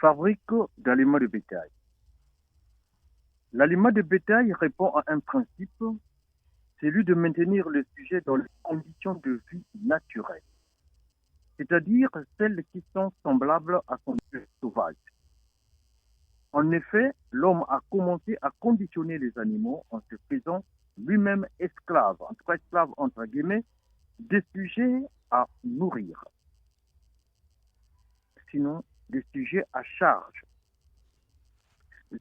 Fabrique d'aliments de bétail. L'aliment de bétail répond à un principe, celui de maintenir le sujet dans les conditions de vie naturelles, c'est-à-dire celles qui sont semblables à son milieu sauvage. En effet, l'homme a commencé à conditionner les animaux en se faisant lui-même esclave, en tout cas esclave entre guillemets, des sujets à nourrir, sinon des sujets à charge.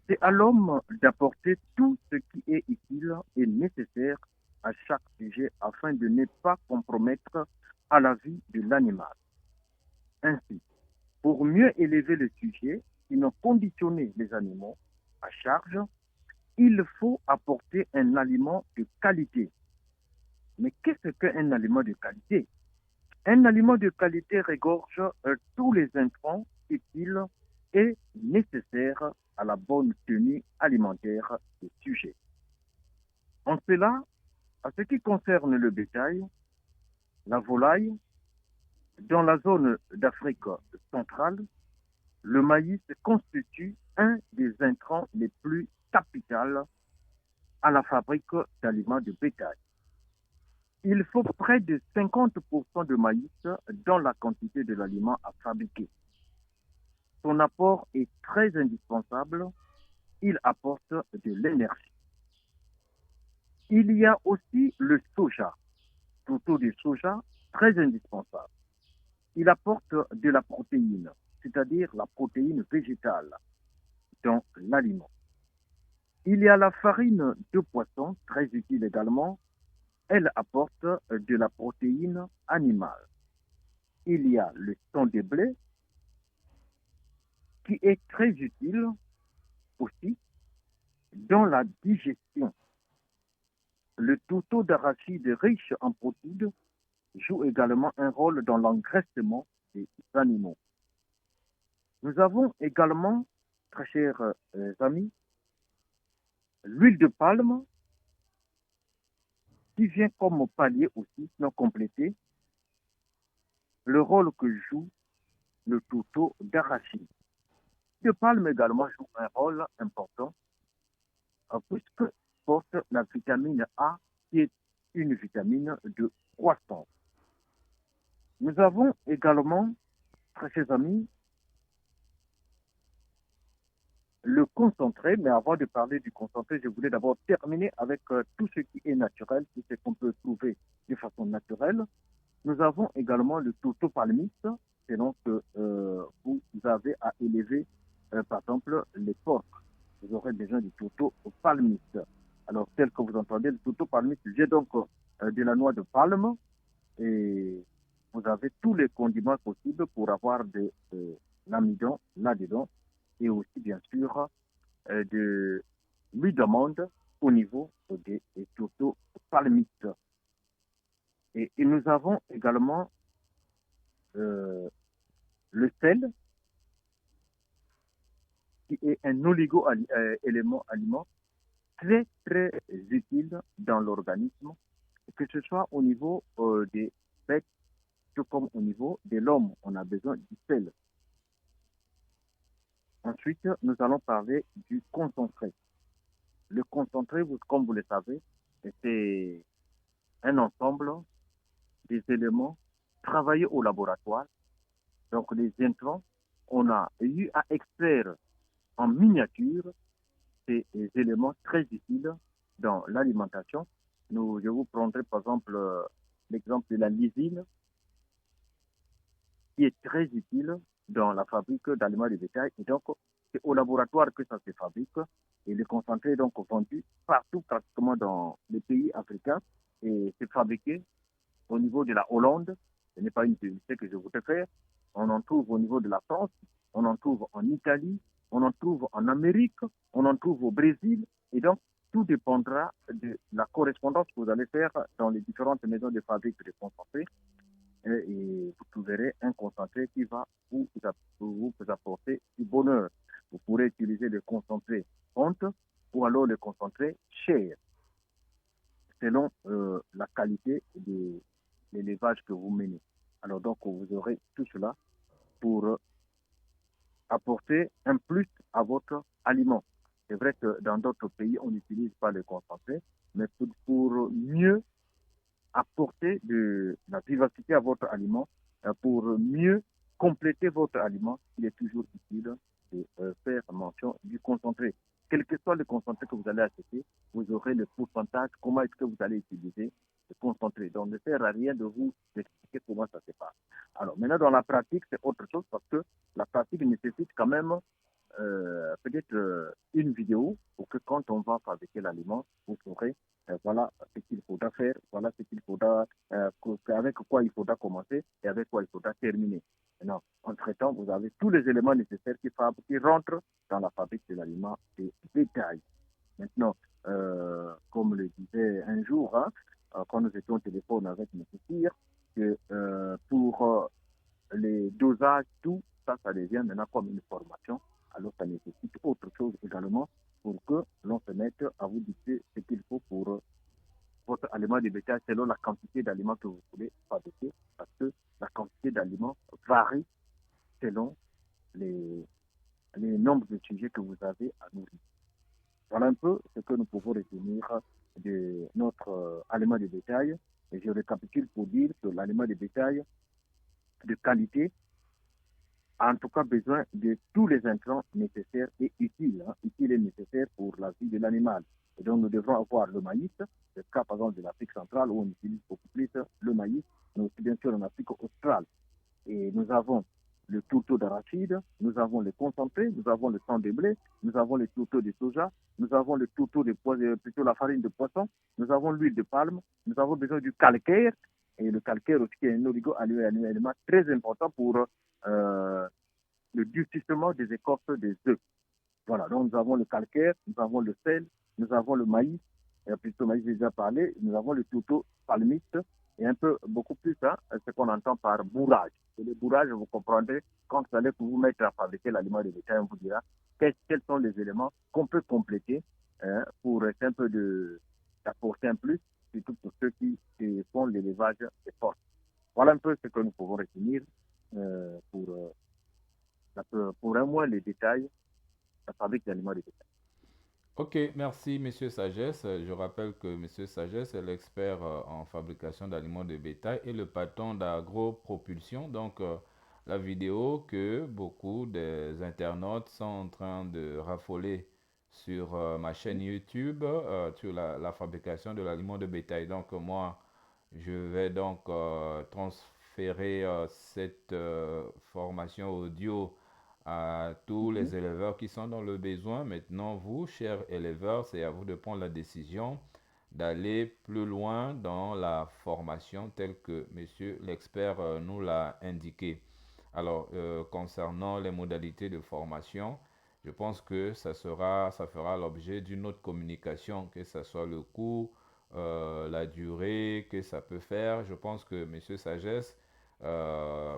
C'est à l'homme d'apporter tout ce qui est utile et nécessaire à chaque sujet afin de ne pas compromettre à la vie de l'animal. Ainsi, pour mieux élever le sujet, sinon conditionner les animaux à charge, il faut apporter un aliment de qualité. Mais qu'est-ce qu'un aliment de qualité? Un aliment de qualité regorge tous les intrants utiles et nécessaires à la bonne tenue alimentaire des sujets. En cela, à ce qui concerne le bétail, la volaille, dans la zone d'Afrique centrale, le maïs constitue un des intrants les plus capitaux à la fabrique d'aliments de bétail. Il faut près de 50% de maïs dans la quantité de l'aliment à fabriquer. Son apport est très indispensable. Il apporte de l'énergie. Il y a aussi le soja, plutôt du soja, très indispensable. Il apporte de la protéine, c'est-à-dire la protéine végétale dans l'aliment. Il y a la farine de poisson, très utile également. Elle apporte de la protéine animale. Il y a le sang de blé, qui est très utile aussi dans la digestion. Le tourteau d'arachide riche en protéines joue également un rôle dans l'engraissement des animaux. Nous avons également, très chers amis, l'huile de palme qui vient comme palier aussi, non compléter, le rôle que joue le tourteau d'arachide. L'huile de palme également joue un rôle important puisque porte la vitamine A qui est une vitamine de croissance. Nous avons également, très chers amis, le concentré, mais avant de parler du concentré, je voulais d'abord terminer avec tout ce qui est naturel, tout ce qu'on peut trouver de façon naturelle. Nous avons également le tourteau palmiste, c'est donc vous avez à élever, par exemple, les porcs. Vous aurez besoin du tourteau palmiste. Alors, tel que vous entendez, le tourteau palmiste, j'ai donc de la noix de palme et vous avez tous les condiments possibles pour avoir de l'amidon là-dedans et aussi, bien sûr, de l'huile d'amande au niveau des tourteaux palmistes. Et nous avons également le sel, qui est un oligo-élément aliment très, très utile dans l'organisme, que ce soit au niveau des bêtes, tout comme au niveau de l'homme. On a besoin du sel. Ensuite, nous allons parler du concentré. Le concentré, comme vous le savez, c'est un ensemble des éléments travaillés au laboratoire. Donc, les intrants, on a eu à extraire en miniature ces éléments très utiles dans l'alimentation. Je vous prendrai par exemple l'exemple de la lysine, qui est très utile dans la fabrique d'aliments de bétail. Et donc, c'est au laboratoire que ça se fabrique. Et le concentré est donc vendu partout, pratiquement dans les pays africains. Et c'est fabriqué au niveau de la Hollande. Ce n'est pas une publicité que je voudrais faire. On en trouve au niveau de la France, on en trouve en Italie, on en trouve en Amérique, on en trouve au Brésil. Et donc, tout dépendra de la correspondance que vous allez faire dans les différentes maisons de fabrique de concentrés. Et vous trouverez un concentré qui va vous apporter du bonheur. Vous pourrez utiliser le concentré honte ou alors le concentré cher, selon la qualité de l'élevage que vous menez. Alors donc, vous aurez tout cela pour apporter un plus à votre aliment. C'est vrai que dans d'autres pays, on n'utilise pas le concentré, mais pour mieux apporter de la vivacité à votre aliment, pour mieux compléter votre aliment, il est toujours utile de faire mention du concentré. Quel que soit le concentré que vous allez acheter, vous aurez le pourcentage, comment est-ce que vous allez utiliser le concentré. Donc, ne sert à rien de vous expliquer comment ça se passe. Alors, maintenant, dans la pratique, c'est autre chose parce que la pratique nécessite quand même peut-être une vidéo pour que quand on va fabriquer l'aliment, vous saurez voilà ce qu'il faudra faire, voilà ce qu'il faudra, avec quoi il faudra commencer et avec quoi il faudra terminer. Maintenant, entre-temps, vous avez tous les éléments nécessaires qui rentrent dans la fabrique de l'aliment de bétail. Maintenant, comme le disait un jour, hein, quand nous étions au téléphone avec M. Cyr, que pour les dosages, tout ça, ça devient maintenant comme une formation. Alors, ça nécessite autre chose également pour que l'on se mette à vous dicter ce qu'il faut pour votre aliment de bétail selon la quantité d'aliments que vous voulez fabriquer, parce que la quantité d'aliments varie selon les, les nombres de sujets que vous avez à nourrir. Voilà un peu ce que nous pouvons retenir de notre aliment de bétail. Et je récapitule pour dire que l'aliment de bétail de qualité a en tout cas besoin de tous les intrants nécessaires et utiles, hein, utiles et nécessaires pour la vie de l'animal. Et donc nous devrons avoir le maïs, c'est le cas par exemple de l'Afrique centrale où on utilise beaucoup plus le maïs, mais aussi bien sûr en Afrique australe. Et nous avons le tourteau d'arachide, nous avons le concentré, nous avons le sang de blé, nous avons le tourteau de soja, nous avons le tourteau de plutôt la farine de poisson, nous avons l'huile de palme, nous avons besoin du calcaire, et le calcaire aussi est un oligo-élément très important pour le durcissement des écorces des œufs. Voilà, donc nous avons le calcaire, nous avons le sel, nous avons le maïs, et plutôt maïs déjà parlé, nous avons le tourteau palmiste, et un peu beaucoup plus hein, ce qu'on entend par bourrage. Et le bourrage, vous comprendrez, quand vous allez vous mettre à fabriquer l'aliment de bétail, on vous dira quels sont les éléments qu'on peut compléter pour un peu d'apporter un plus, surtout pour ceux qui font l'élevage des porcs. Voilà un peu ce que nous pouvons retenir pour un mois les détails, la fabrique d'aliments de bétail. Ok, merci Monsieur Sagesse. Je rappelle que Monsieur Sagesse est l'expert en fabrication d'aliments de bétail et le patron d'Agropropulsion. Donc, la vidéo que beaucoup des internautes sont en train de raffoler sur ma chaîne YouTube sur la fabrication de l'aliment de bétail. Donc, moi, je vais donc transférer cette formation audio à tous les éleveurs qui sont dans le besoin. Maintenant, vous, chers éleveurs, c'est à vous de prendre la décision d'aller plus loin dans la formation telle que monsieur l'expert nous l'a indiqué. Alors, concernant les modalités de formation, je pense que ça fera l'objet d'une autre communication, que ce soit le coût, la durée que ça peut faire. Je pense que monsieur Sagesse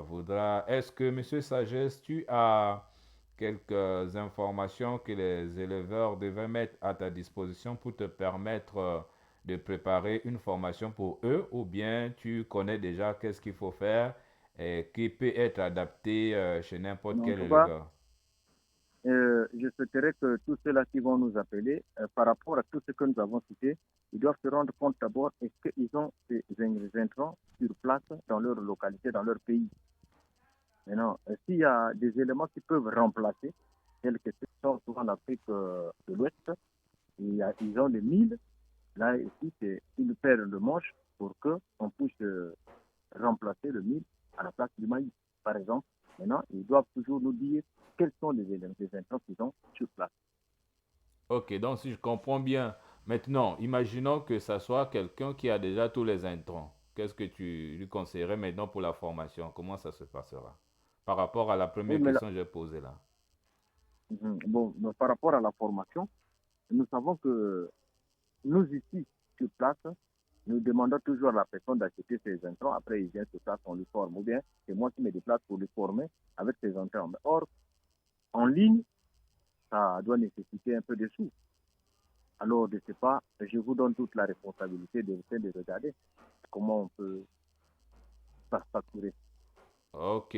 voudra. Est-ce que monsieur Sagesse, tu as quelques informations que les éleveurs devaient mettre à ta disposition pour te permettre de préparer une formation pour eux, ou bien tu connais déjà qu'est-ce qu'il faut faire et qui peut être adapté chez n'importe En quel tout cas, éleveur? je souhaiterais que tous ceux-là qui vont nous appeler, par rapport à tout ce que nous avons cité, ils doivent se rendre compte d'abord est-ce qu'ils ont ces intrants sur place dans leur localité, dans leur pays. Maintenant, s'il y a des éléments qui peuvent remplacer, tels que ceux qui sont souvent en Afrique de l'Ouest, ils ont les milles. Là, ici, c'est une paire de manches pour qu'on puisse remplacer le mil à la place du maïs, par exemple. Maintenant, ils doivent toujours nous dire quels sont les éléments, les intrants qu'ils ont sur place. Ok, donc si je comprends bien, maintenant, imaginons que ça soit quelqu'un qui a déjà tous les intrants. Qu'est-ce que tu lui conseillerais maintenant pour la formation? Comment ça se passera? Par rapport à la Oui, première mais là, question que j'ai posée là. bon, mais par rapport à la formation, nous savons que nous ici, sur place, nous demandons toujours à la personne d'acheter ses intrants. Après, il vient sur place, on lui forme. Ou bien, c'est moi qui me déplace pour lui former avec ses intrants. Mais or, en ligne, ça doit nécessiter un peu de sous. Alors, je ne sais pas, je vous donne toute la responsabilité de regarder comment on peut facturer. Ok.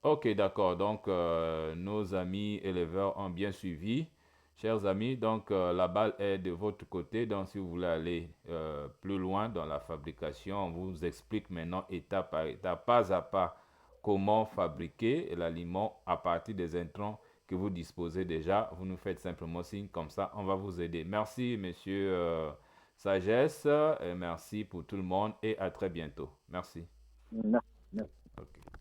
Ok, d'accord. Donc, nos amis éleveurs ont bien suivi. Chers amis, donc la balle est de votre côté. Donc, si vous voulez aller plus loin dans la fabrication, on vous explique maintenant étape par étape, pas à pas, comment fabriquer l'aliment à partir des intrants que vous disposez déjà. Vous nous faites simplement signe comme ça, on va vous aider. Merci, monsieur Sagesse, et merci pour tout le monde et à très bientôt. Merci. Merci. Ok.